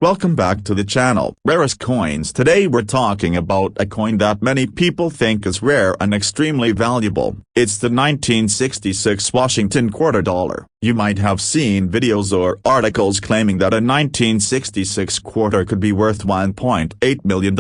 Welcome back to the channel. Rarest coins. Today we're talking about a coin that many people think is rare and extremely valuable. It's the 1966 Washington quarter dollar. You might have seen videos or articles claiming that a 1966 quarter could be worth $1.8 million,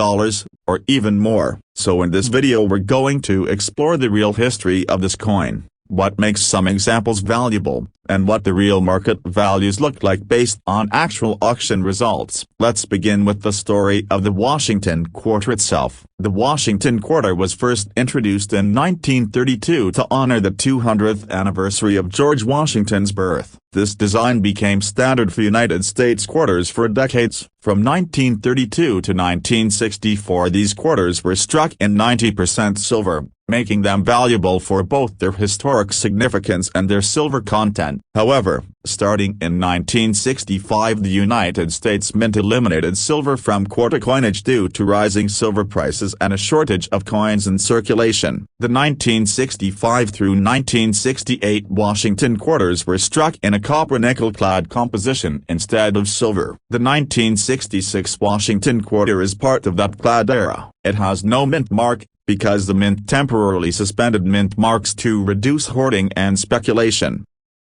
or even more. So in this video we're going to explore the real history of this coin, what makes some examples valuable, and what the real market values look like based on actual auction results. Let's begin with the story of the Washington quarter itself. The Washington quarter was first introduced in 1932 to honor the 200th anniversary of George Washington's birth. This design became standard for United States quarters for decades. From 1932 to 1964 these quarters were struck in 90% silver, making them valuable for both their historic significance and their silver content. However, starting in 1965 the United States Mint eliminated silver from quarter coinage due to rising silver prices and a shortage of coins in circulation. The 1965 through 1968 Washington quarters were struck in a copper-nickel clad composition instead of silver. The 1966 Washington quarter is part of that clad era. It has no mint mark, because the mint temporarily suspended mint marks to reduce hoarding and speculation.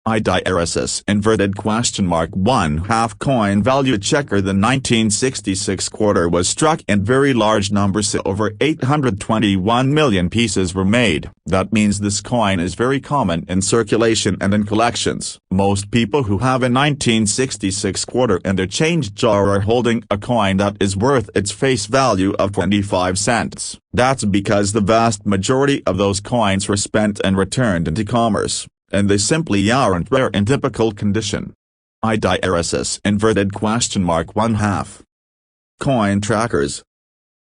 IDRSS inverted question mark 1/2 coin value checker. The 1966 quarter was struck in very large numbers, so over 821 million pieces were made. That means this coin is very common in circulation and in collections. Most people who have a 1966 quarter in their change jar are holding a coin that is worth its face value of 25 cents. That's because the vast majority of those coins were spent and returned into commerce, and they simply aren't rare in typical condition. IDRSS inverted question mark 1/2 coin trackers.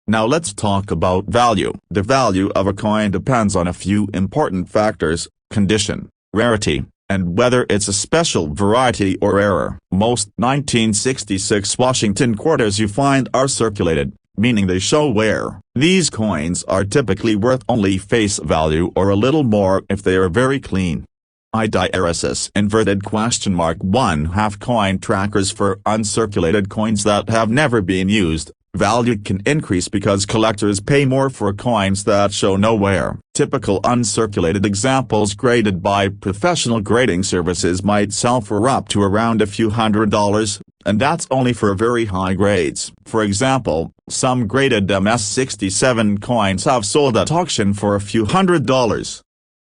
Now let's talk about value. The value of a coin depends on a few important factors: condition, rarity, and whether it's a special variety or rare. Most 1966 Washington quarters you find are circulated, meaning they show wear. These coins are typically worth only face value or a little more if they are very clean. IDRSS inverted question mark 1/2 coin trackers. For uncirculated coins that have never been used, value can increase because collectors pay more for coins that show no wear. Typical uncirculated examples graded by professional grading services might sell for up to around a few $100s, and that's only for very high grades. For example, some graded MS-67 coins have sold at auction for a few $100s.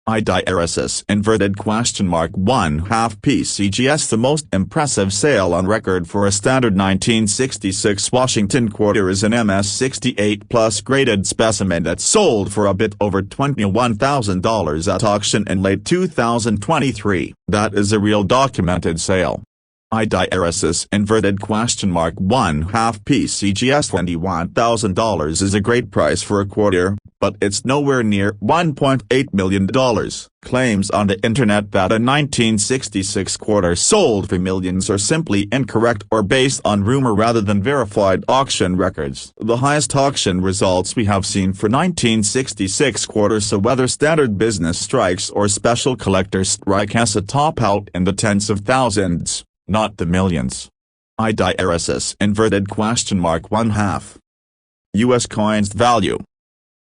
IDRSS inverted question mark 1/2 PCGS. The most impressive sale on record for a standard 1966 Washington quarter is an MS-68 plus graded specimen that sold for a bit over $21,000 at auction in late 2023. That is a real documented sale. IDRSS inverted question mark 1/2 PCGS. $21,000 is a great price for a quarter, but it's nowhere near $1.8 million. Claims on the internet that a 1966 quarter sold for millions are simply incorrect or based on rumor rather than verified auction records. The highest auction results we have seen for 1966 quarters, so whether standard business strikes or special collector strike, has a top out in the tens of thousands, not the millions. IDRSS inverted question mark 1/2 U.S. coins value.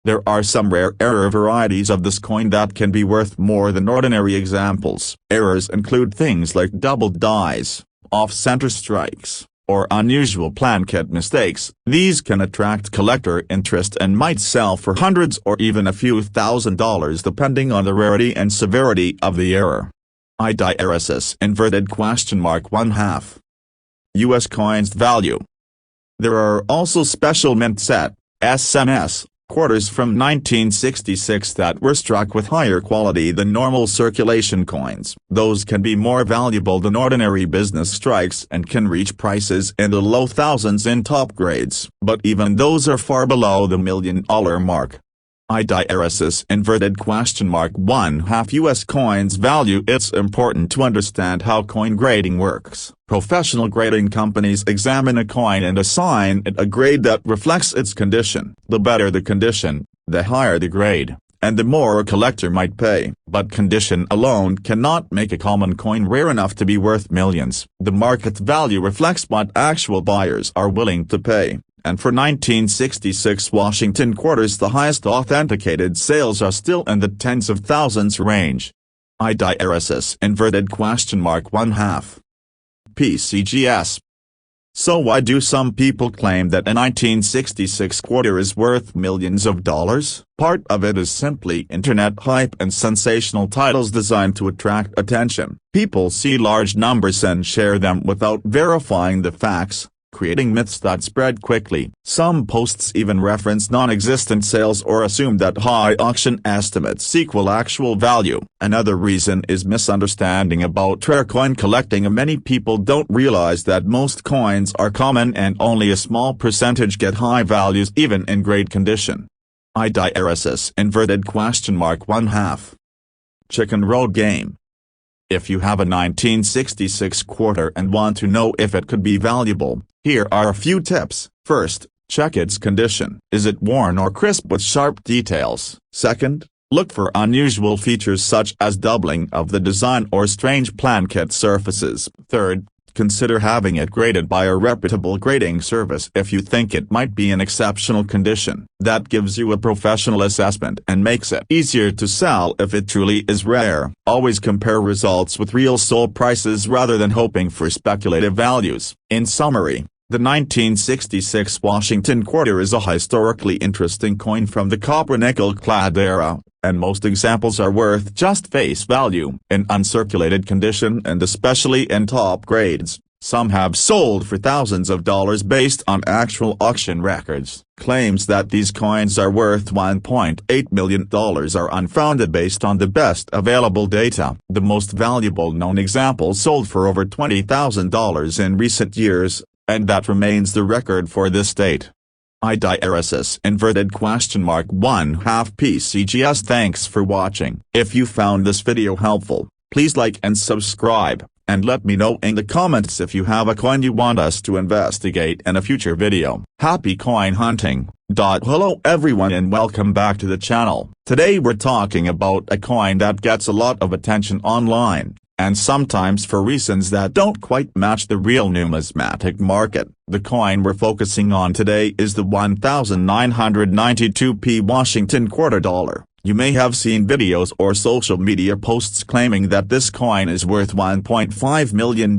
There are some rare error varieties of this coin that can be worth more than ordinary examples. Errors include things like double dies, off-center strikes, or unusual plankett mistakes. These can attract collector interest and might sell for hundreds or even a few $1,000s depending on the rarity and severity of the error. IDRSS inverted question mark 1/2 U.S. coins value. There are also special mint set SMS quarters from 1966 that were struck with higher quality than normal circulation coins. Those can be more valuable than ordinary business strikes and can reach prices in the low thousands in top grades, but even those are far below the $1 million mark. IDRSS inverted question mark 1/2 U.S. coins value. It's important to understand how coin grading works. Professional grading companies examine a coin and assign it a grade that reflects its condition. The better the condition, the higher the grade, and the more a collector might pay. But condition alone cannot make a common coin rare enough to be worth millions. The market value reflects what actual buyers are willing to pay. And for 1966 Washington quarters, the highest authenticated sales are still in the tens of thousands range. IDRSS inverted question mark 1/2 PCGS. So why do some people claim that a 1966 quarter is worth millions of dollars? Part of it is simply internet hype and sensational titles designed to attract attention. People see large numbers and share them without verifying the facts, creating myths that spread quickly. Some posts even reference non-existent sales or assume that high auction estimates equal actual value. Another reason is misunderstanding about rare coin collecting. Many people don't realize that most coins are common and only a small percentage get high values even in great condition. IDRSS inverted question mark 1/2 Chicken Road Game. If you have a 1966 quarter and want to know if it could be valuable, here are a few tips. First, check its condition. Is it worn or crisp with sharp details? Second, look for unusual features such as doubling of the design or strange plankett surfaces. Third, consider having it graded by a reputable grading service if you think it might be in exceptional condition. That gives you a professional assessment and makes it easier to sell if it truly is rare. Always compare results with real sold prices rather than hoping for speculative values. In summary, the 1966 Washington quarter is a historically interesting coin from the copper-nickel clad era, and most examples are worth just face value. In uncirculated condition and especially in top grades, some have sold for thousands of dollars based on actual auction records. Claims that these coins are worth $1.8 million are unfounded based on the best available data. The most valuable known example sold for over $20,000 in recent years, and that remains the record for this date. IDRSS inverted question mark 1/2 PCGS. Thanks for watching. If you found this video helpful, please like and subscribe, and let me know in the comments if you have a coin you want us to investigate in a future video. Happy coin hunting. Hello everyone and welcome back to the channel. Today we're talking about a coin that gets a lot of attention online, and sometimes for reasons that don't quite match the real numismatic market. The coin we're focusing on today is the 1992p Washington quarter dollar. You may have seen videos or social media posts claiming that this coin is worth $1.5 million,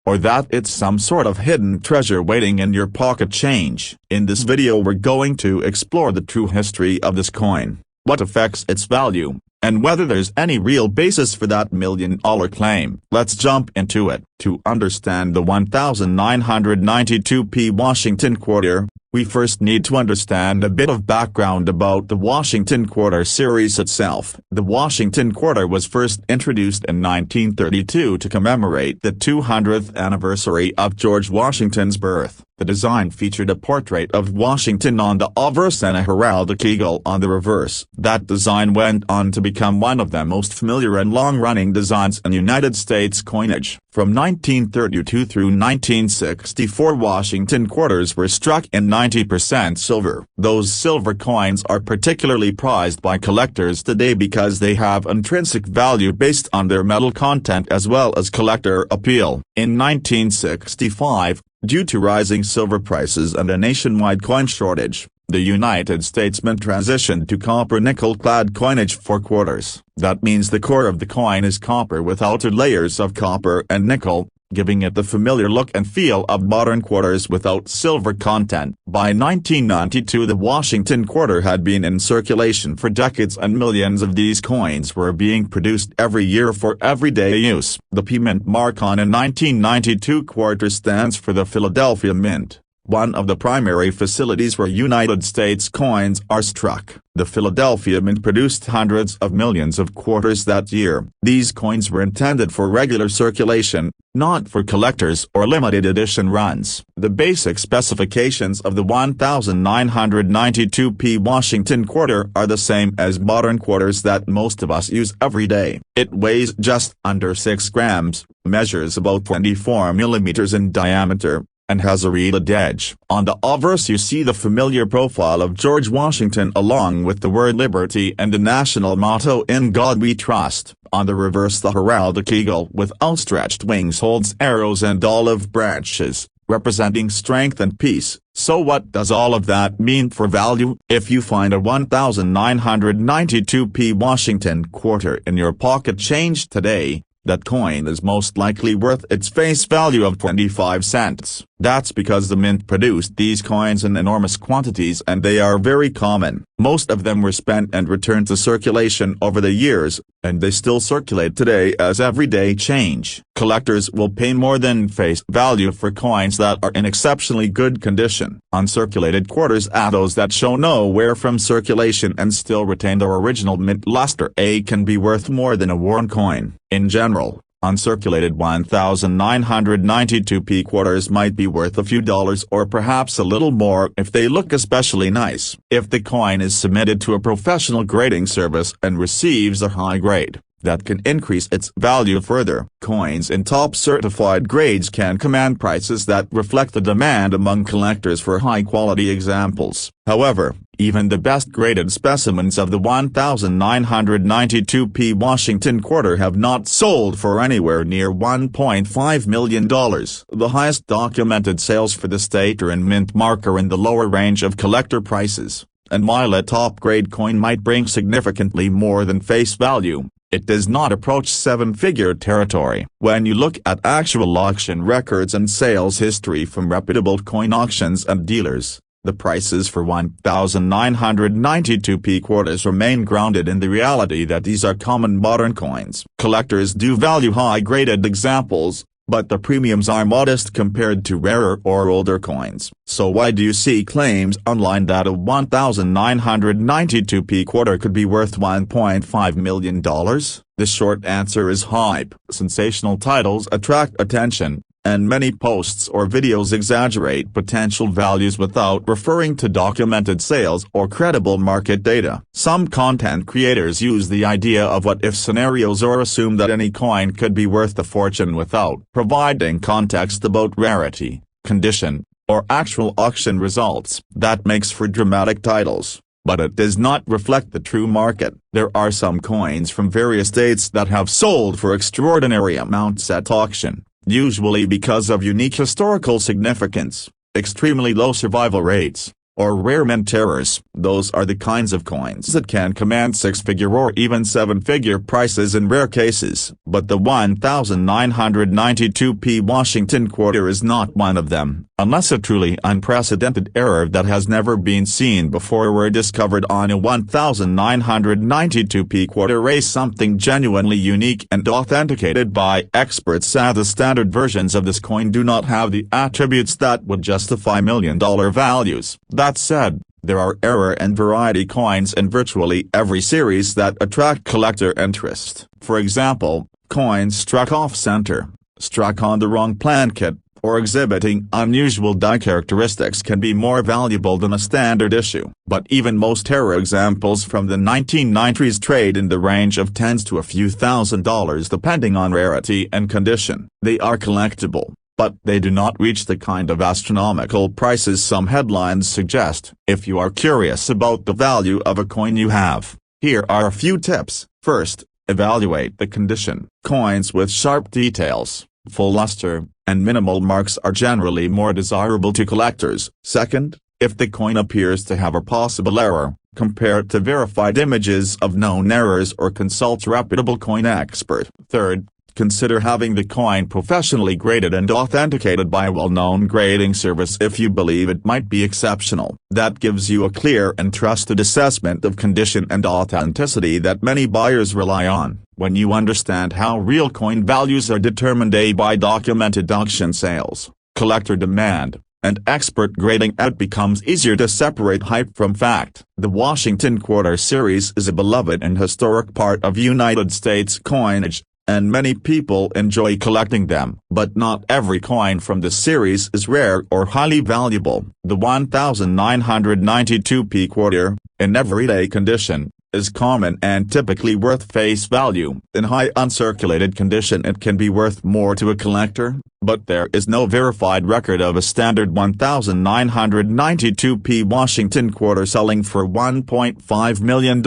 or that it's some sort of hidden treasure waiting in your pocket change. In this video we're going to explore the true history of this coin, what affects its value, and whether there's any real basis for that $1 million claim. Let's jump into it. To understand the 1992p Washington quarter, we first need to understand a bit of background about the Washington quarter series itself. The Washington quarter was first introduced in 1932 to commemorate the 200th anniversary of George Washington's birth. The design featured a portrait of Washington on the obverse and a heraldic eagle on the reverse. That design went on to become one of the most familiar and long-running designs in United States coinage. From 1932 through 1964 Washington quarters were struck in 90% silver. Those silver coins are particularly prized by collectors today because they have intrinsic value based on their metal content as well as collector appeal. In 1965, due to rising silver prices and a nationwide coin shortage, the United States Mint transitioned to copper-nickel clad coinage for quarters. That means the core of the coin is copper with outer layers of copper and nickel, giving it the familiar look and feel of modern quarters without silver content. By 1992 the Washington quarter had been in circulation for decades and millions of these coins were being produced every year for everyday use. The P Mint mark on a 1992 quarter stands for the Philadelphia Mint, one of the primary facilities where United States coins are struck. The Philadelphia Mint produced hundreds of millions of quarters that year. These coins were intended for regular circulation, not for collectors or limited edition runs. The basic specifications of the 1992p Washington quarter are the same as modern quarters that most of us use every day. It weighs just under 6 grams, measures about 24 millimeters in diameter, and has a reeded edge. On the obverse you see the familiar profile of George Washington along with the word liberty and the national motto "In God We Trust." On the reverse the heraldic eagle with outstretched wings holds arrows and olive branches, representing strength and peace. So what does all of that mean for value? If you find a 1992p Washington quarter in your pocket change today, that coin is most likely worth its face value of 25 cents. That's because the mint produced these coins in enormous quantities and they are very common. Most of them were spent and returned to circulation over the years, and they still circulate today as everyday change. Collectors will pay more than face value for coins that are in exceptionally good condition. Uncirculated quarters are those that show no wear from circulation and still retain their original mint luster can be worth more than a worn coin. In general, uncirculated 1992p quarters might be worth a few dollars or perhaps a little more if they look especially nice. If the coin is submitted to a professional grading service and receives a high grade, that can increase its value further. Coins in top certified grades can command prices that reflect the demand among collectors for high-quality examples. However, even the best graded specimens of the 1992p Washington quarter have not sold for anywhere near $1.5 million. The highest documented sales for the state are in mint mark are in the lower range of collector prices, and while a top-grade coin might bring significantly more than face value, it does not approach seven-figure territory. When you look at actual auction records and sales history from reputable coin auctions and dealers, the prices for 1992p quarters remain grounded in the reality that these are common modern coins. Collectors do value high-graded examples, but the premiums are modest compared to rarer or older coins. So why do you see claims online that a 1992p quarter could be worth $1.5 million? The short answer is hype. Sensational titles attract attention, and many posts or videos exaggerate potential values without referring to documented sales or credible market data. Some content creators use the idea of what-if scenarios or assume that any coin could be worth a fortune without providing context about rarity, condition, or actual auction results. That makes for dramatic titles, but it does not reflect the true market. There are some coins from various dates that have sold for extraordinary amounts at auction, usually because of unique historical significance, extremely low survival rates, or rare mint errors. Those are the kinds of coins that can command six-figure or even seven-figure prices in rare cases. But the 1992p Washington quarter is not one of them, unless a truly unprecedented error that has never been seen before were discovered on a 1992p quarter race, something genuinely unique and authenticated by experts. The standard versions of this coin do not have the attributes that would justify million-dollar values. That said, there are error and variety coins in virtually every series that attract collector interest. For example, coins struck off-center, struck on the wrong plan kit, or exhibiting unusual die characteristics can be more valuable than a standard issue. But even most error examples from the 1990s trade in the range of tens to a few $1,000s depending on rarity and condition. They are collectible, but they do not reach the kind of astronomical prices some headlines suggest. If you are curious about the value of a coin you have, here are a few tips. First, evaluate the condition. Coins with sharp details, full luster, and minimal marks are generally more desirable to collectors. Second, if the coin appears to have a possible error, compare it to verified images of known errors or consult a reputable coin expert. Third, consider having the coin professionally graded and authenticated by a well-known grading service if you believe it might be exceptional. That gives you a clear and trusted assessment of condition and authenticity that many buyers rely on. When you understand how real coin values are determined by documented auction sales, collector demand, and expert grading, it becomes easier to separate hype from fact. The Washington Quarter series is a beloved and historic part of United States coinage, and many people enjoy collecting them. But not every coin from the series is rare or highly valuable. The 1992p quarter, in everyday condition, is common and typically worth face value. In high uncirculated condition it can be worth more to a collector, but there is no verified record of a standard 1992p Washington quarter selling for $1.5 million.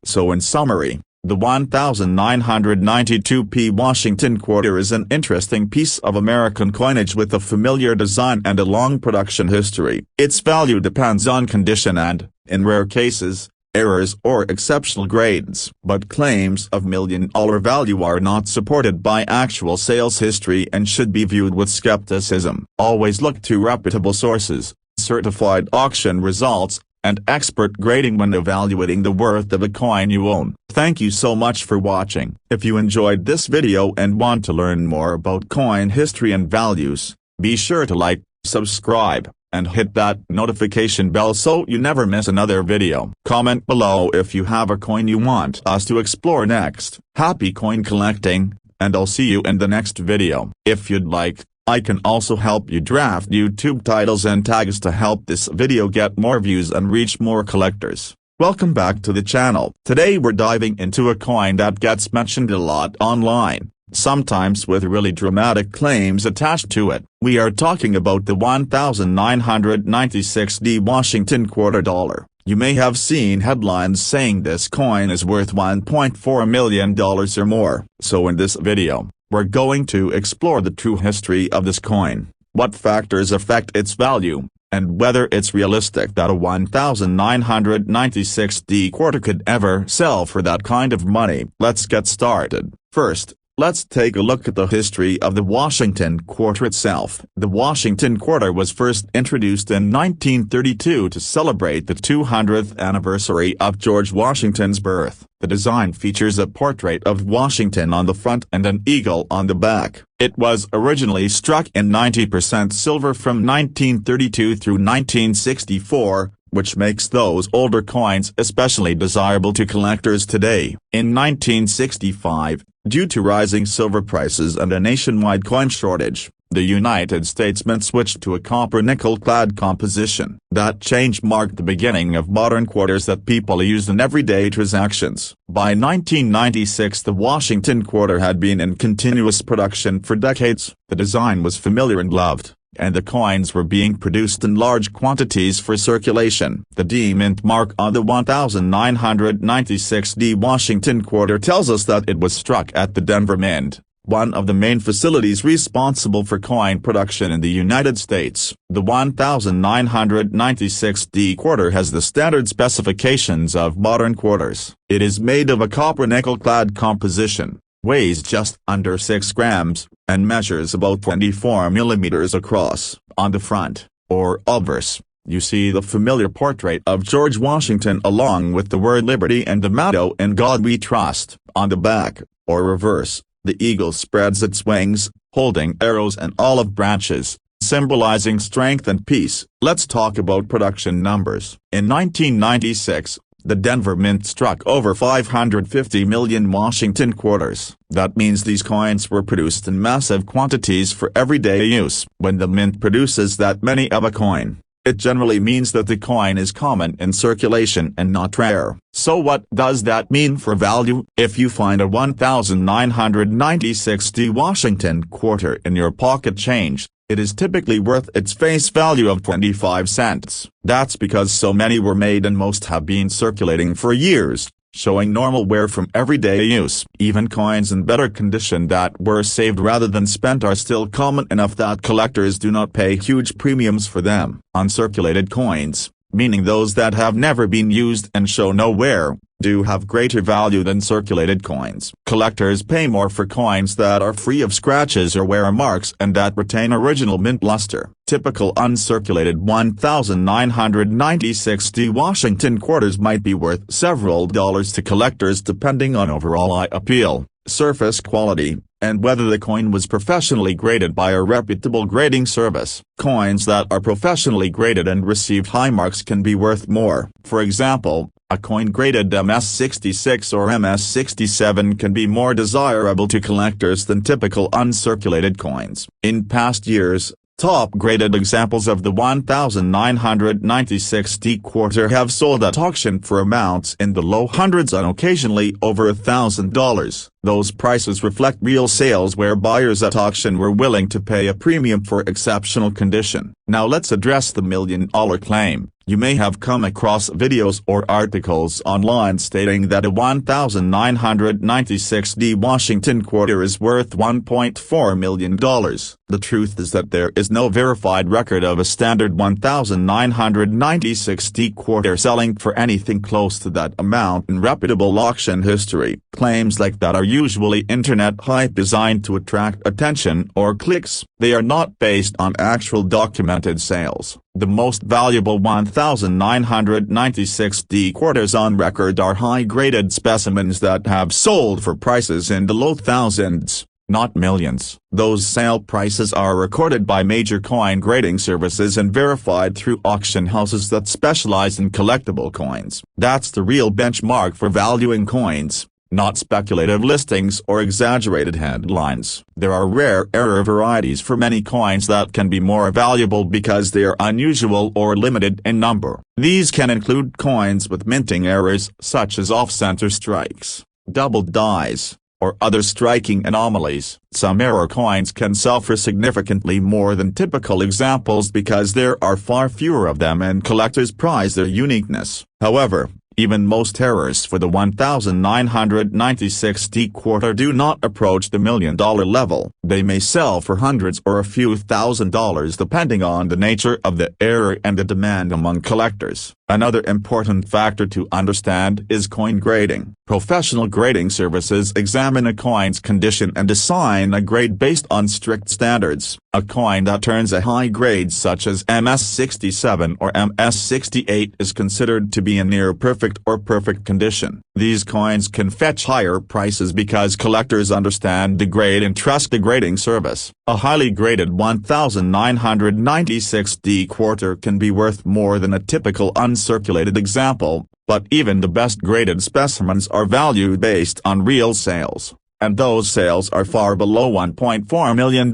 So in summary, the 1992p Washington quarter is an interesting piece of American coinage with a familiar design and a long production history. Its value depends on condition and, in rare cases, errors or exceptional grades. But claims of million-dollar value are not supported by actual sales history and should be viewed with skepticism. Always look to reputable sources, certified auction results, and expert grading when evaluating the worth of a coin you own. Thank you so much for watching. If you enjoyed this video and want to learn more about coin history and values, be sure to like, subscribe, and hit that notification bell so you never miss another video. Comment below if you have a coin you want us to explore next. Happy coin collecting, and I'll see you in the next video. If you'd like, I can also help you draft YouTube titles and tags to help this video get more views and reach more collectors. Welcome back to the channel. Today we're diving into a coin that gets mentioned a lot online, sometimes with really dramatic claims attached to it. We are talking about the 1996D Washington quarter dollar. You may have seen headlines saying this coin is worth $1.4 million or more. So in this video, we're going to explore the true history of this coin, what factors affect its value, and whether it's realistic that a 1996D quarter could ever sell for that kind of money. Let's get started. First, let's take a look at the history of the Washington quarter itself. The Washington quarter was first introduced in 1932 to celebrate the 200th anniversary of George Washington's birth. The design features a portrait of Washington on the front and an eagle on the back. It was originally struck in 90% silver from 1932 through 1964, which makes those older coins especially desirable to collectors today. In 1965, due to rising silver prices and a nationwide coin shortage, the United States Mint switched to a copper-nickel-clad composition. That change marked the beginning of modern quarters that people used in everyday transactions. By 1996 the Washington quarter had been in continuous production for decades. The design was familiar and loved, and the coins were being produced in large quantities for circulation. The D Mint mark on the 1996D Washington quarter tells us that it was struck at the Denver Mint, one of the main facilities responsible for coin production in the United States. The 1996D quarter has the standard specifications of modern quarters. It is made of a copper-nickel-clad composition, weighs just under 6 grams, and measures about 24 millimeters across. On the front, or obverse, you see the familiar portrait of George Washington along with the word liberty and the motto "In God We Trust." On the back, or reverse, the eagle spreads its wings, holding arrows and olive branches, symbolizing strength and peace. Let's talk about production numbers. In 1996, the Denver Mint struck over 550 million Washington quarters. That means these coins were produced in massive quantities for everyday use. When the Mint produces that many of a coin, it generally means that the coin is common in circulation and not rare. So what does that mean for value? If you find a 1996D Washington quarter in your pocket change, it is typically worth its face value of 25 cents. That's because so many were made and most have been circulating for years, showing normal wear from everyday use. Even coins in better condition that were saved rather than spent are still common enough that collectors do not pay huge premiums for them. Uncirculated coins, meaning those that have never been used and show no wear, do have greater value than circulated coins. Collectors pay more for coins that are free of scratches or wear marks and that retain original mint luster. Typical uncirculated 1996D Washington quarters might be worth several dollars to collectors depending on overall eye appeal, surface quality, and whether the coin was professionally graded by a reputable grading service. Coins that are professionally graded and received high marks can be worth more. For example, a coin graded MS66 or MS67 can be more desirable to collectors than typical uncirculated coins. In past years, Top-graded examples of the 1996D quarter have sold at auction for amounts in the low hundreds and occasionally over $1,000. Those prices reflect real sales where buyers at auction were willing to pay a premium for exceptional condition. Now let's address the million-dollar claim. You may have come across videos or articles online stating that a 1996D Washington quarter is worth $1.4 million. The truth is that there is no verified record of a standard 1996D quarter selling for anything close to that amount in reputable auction history. Claims like that are usually internet hype designed to attract attention or clicks. They are not based on actual documented sales. The most valuable 1996D quarters on record are high-graded specimens that have sold for prices in the low thousands, not millions. Those sale prices are recorded by major coin grading services and verified through auction houses that specialize in collectible coins. That's the real benchmark for valuing coins, not speculative listings or exaggerated headlines. There are rare error varieties for many coins that can be more valuable because they are unusual or limited in number. These can include coins with minting errors such as off-center strikes, doubled dies, or other striking anomalies. Some error coins can sell for significantly more than typical examples because there are far fewer of them and collectors prize their uniqueness. However, even most errors for the 1996D quarter do not approach the million-dollar level. They may sell for hundreds or a few $1,000s depending on the nature of the error and the demand among collectors. Another important factor to understand is coin grading. Professional grading services examine a coin's condition and assign a grade based on strict standards. A coin that earns a high grade such as MS67 or MS68 is considered to be in near perfect or perfect condition. These coins can fetch higher prices because collectors understand the grade and trust the grading service. A highly graded 1996D quarter can be worth more than a typical uncirculated example, but even the best graded specimens are valued based on real sales, and those sales are far below $1.4 million.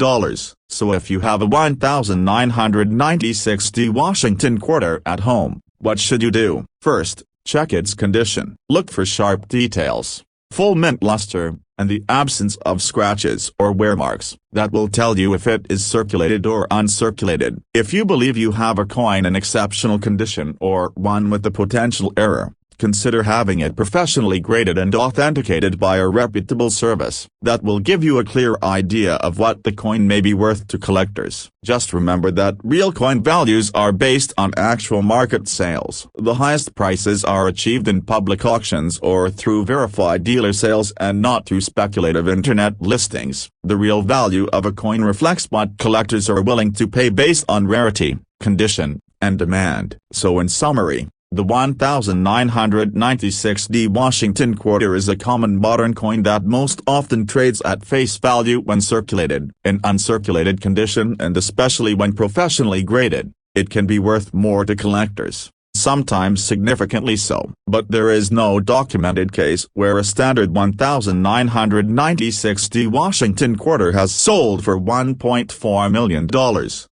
So if you have a 1996D Washington quarter at home, what should you do? First, check its condition. Look for sharp details, full mint luster, and the absence of scratches or wear marks. That will tell you if it is circulated or uncirculated. If you believe you have a coin in exceptional condition or one with a potential error, consider having it professionally graded and authenticated by a reputable service. That will give you a clear idea of what the coin may be worth to collectors. Just remember that real coin values are based on actual market sales. The highest prices are achieved in public auctions or through verified dealer sales and not through speculative internet listings. The real value of a coin reflects what collectors are willing to pay based on rarity, condition, and demand. So in summary, the 1996D Washington quarter is a common modern coin that most often trades at face value when circulated. In uncirculated condition and especially when professionally graded, it can be worth more to collectors, sometimes significantly so. But there is no documented case where a standard 1996D Washington quarter has sold for $1.4 million.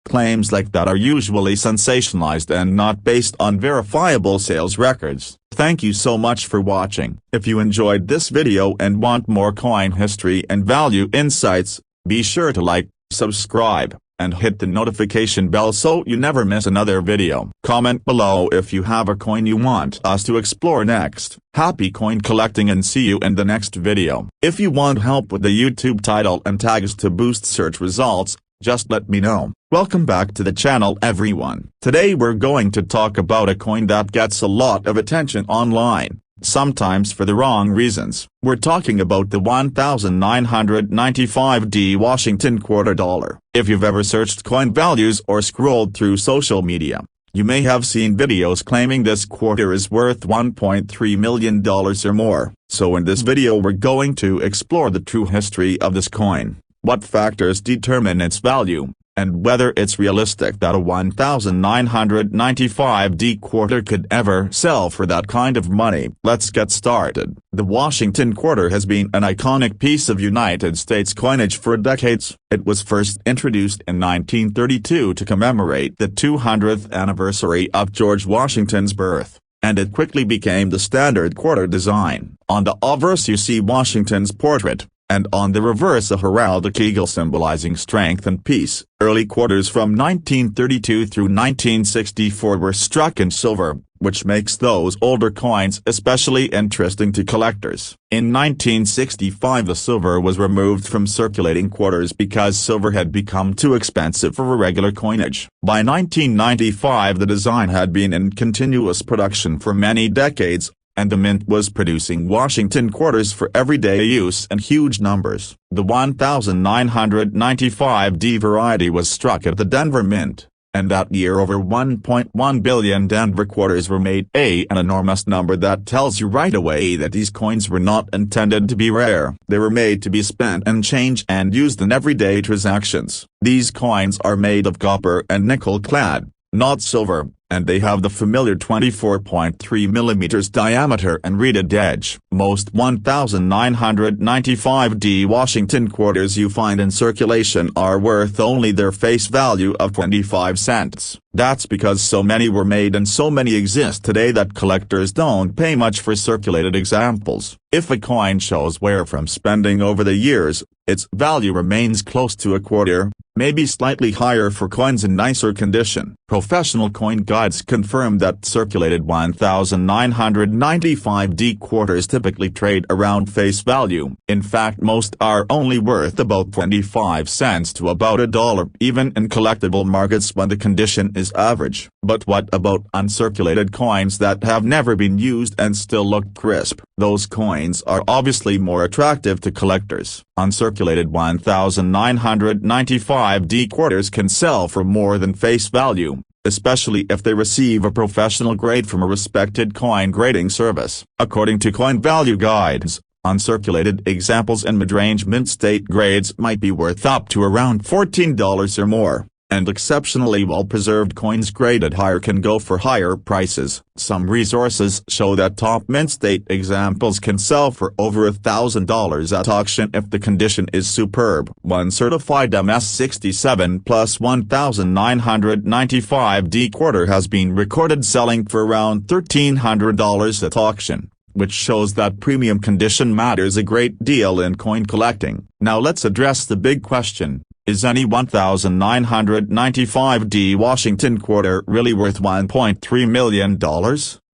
Claims like that are usually sensationalized and not based on verifiable sales records. Thank you so much for watching. If you enjoyed this video and want more coin history and value insights, be sure to like, subscribe, and hit the notification bell so you never miss another video. Comment below if you have a coin you want us to explore next. Happy coin collecting and see you in the next video. If you want help with the YouTube title and tags to boost search results, just let me know. Welcome back to the channel everyone. Today we're going to talk about a coin that gets a lot of attention online, sometimes for the wrong reasons. We're talking about the 1995D Washington quarter dollar. If you've ever searched coin values or scrolled through social media, you may have seen videos claiming this quarter is worth $1.3 million or more. So in this video we're going to explore the true history of this coin, what factors determine its value, and whether it's realistic that a 1995D quarter could ever sell for that kind of money. Let's get started. The Washington quarter has been an iconic piece of United States coinage for decades. It was first introduced in 1932 to commemorate the 200th anniversary of George Washington's birth, and it quickly became the standard quarter design. On the obverse you see Washington's portrait, and on the reverse a heraldic eagle symbolizing strength and peace. Early quarters from 1932 through 1964 were struck in silver, which makes those older coins especially interesting to collectors. In 1965 the silver was removed from circulating quarters because silver had become too expensive for regular coinage. By 1995 the design had been in continuous production for many decades, and the mint was producing Washington quarters for everyday use in huge numbers. The 1995D variety was struck at the Denver Mint, and that year over 1.1 billion Denver quarters were made, an enormous number that tells you right away that these coins were not intended to be rare. They were made to be spent and changed and used in everyday transactions. These coins are made of copper and nickel clad, not silver, and they have the familiar 24.3 mm diameter and reeded edge. Most 1995D Washington quarters you find in circulation are worth only their face value of 25 cents. That's because so many were made and so many exist today that collectors don't pay much for circulated examples. If a coin shows wear from spending over the years, its value remains close to a quarter, maybe slightly higher for coins in nicer condition. Professional coin guides confirm that circulated 1995D quarters typically trade around face value. In fact, most are only worth about 25 cents to about $1, even in collectible markets when the condition is average. But what about uncirculated coins that have never been used and still look crisp? Those coins are obviously more attractive to collectors. Uncirculated 1995D quarters can sell for more than face value, especially if they receive a professional grade from a respected coin grading service. According to coin value guides, uncirculated examples in mid-range mint state grades might be worth up to around $14 or more, and exceptionally well-preserved coins graded higher can go for higher prices. Some resources show that top mint state examples can sell for over $1,000 at auction if the condition is superb. One certified MS67 plus 1995D quarter has been recorded selling for around $1,300 at auction, which shows that premium condition matters a great deal in coin collecting. Now let's address the big question. Is any 1995D Washington quarter really worth $1.3 million?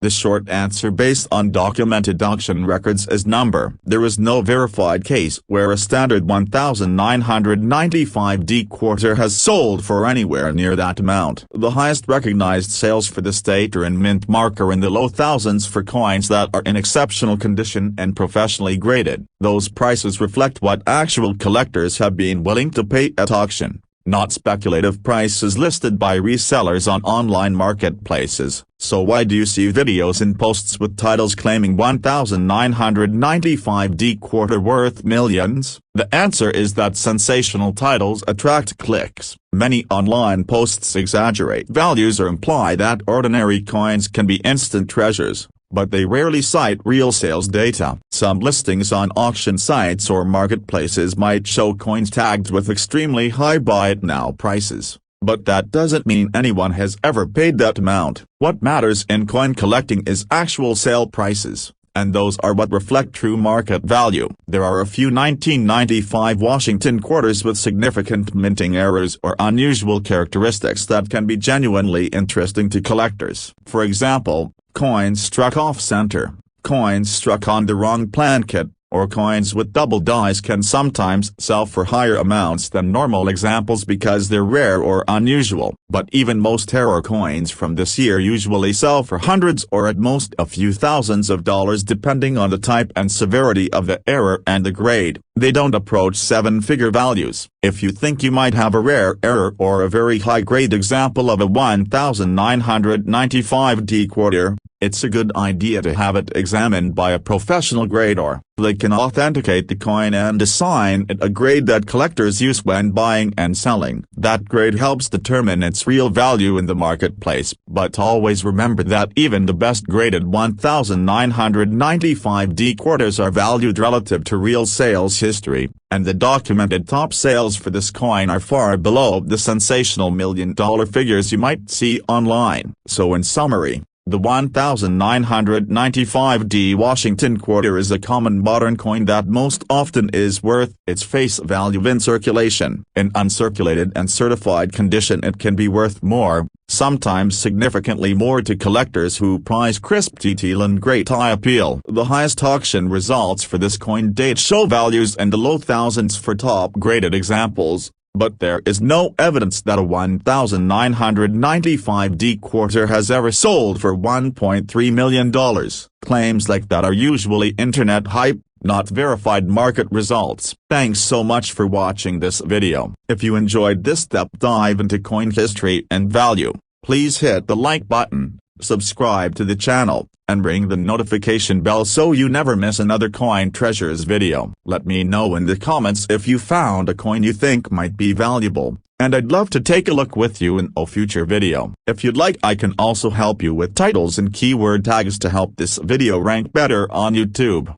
The short answer based on documented auction records is number. There is no verified case where a standard 1995D quarter has sold for anywhere near that amount. The highest recognized sales for the state are in mint mark are in the low thousands for coins that are in exceptional condition and professionally graded. Those prices reflect what actual collectors have been willing to pay at auction, not speculative prices listed by resellers on online marketplaces. So why do you see videos and posts with titles claiming 1995D quarter worth millions? The answer is that sensational titles attract clicks. Many online posts exaggerate values or imply that ordinary coins can be instant treasures, but they rarely cite real sales data. Some listings on auction sites or marketplaces might show coins tagged with extremely high buy it now prices, but that doesn't mean anyone has ever paid that amount. What matters in coin collecting is actual sale prices, and those are what reflect true market value. There are a few 1995 Washington quarters with significant minting errors or unusual characteristics that can be genuinely interesting to collectors. For example, coins struck off-center, coins struck on the wrong plankett, or coins with double dies can sometimes sell for higher amounts than normal examples because they're rare or unusual. But even most error coins from this year usually sell for hundreds or at most a few thousands of dollars depending on the type and severity of the error and the grade. They don't approach seven-figure values. If you think you might have a rare error or a very high-grade example of a 1995D quarter, it's a good idea to have it examined by a professional grader. They can authenticate the coin and assign it a grade that collectors use when buying and selling. That grade helps determine its real value in the marketplace. But always remember that even the best graded 1995D quarters are valued relative to real sales history, and the documented top sales for this coin are far below the sensational million-dollar figures you might see online. So in summary, the 1995D Washington quarter is a common modern coin that most often is worth its face value in circulation. In uncirculated and certified condition it can be worth more, sometimes significantly more to collectors who prize crisp detail and great eye appeal. The highest auction results for this coin date show values in the low thousands for top-graded examples, but there is no evidence that a 1995D quarter has ever sold for $1.3 million. Claims like that are usually internet hype, not verified market results. Thanks so much for watching this video. If you enjoyed this deep dive into coin history and value, please hit the like button, subscribe to the channel, and ring the notification bell so you never miss another Coin Treasures video. Let me know in the comments if you found a coin you think might be valuable, and I'd love to take a look with you in a future video. If you'd like, I can also help you with titles and keyword tags to help this video rank better on YouTube.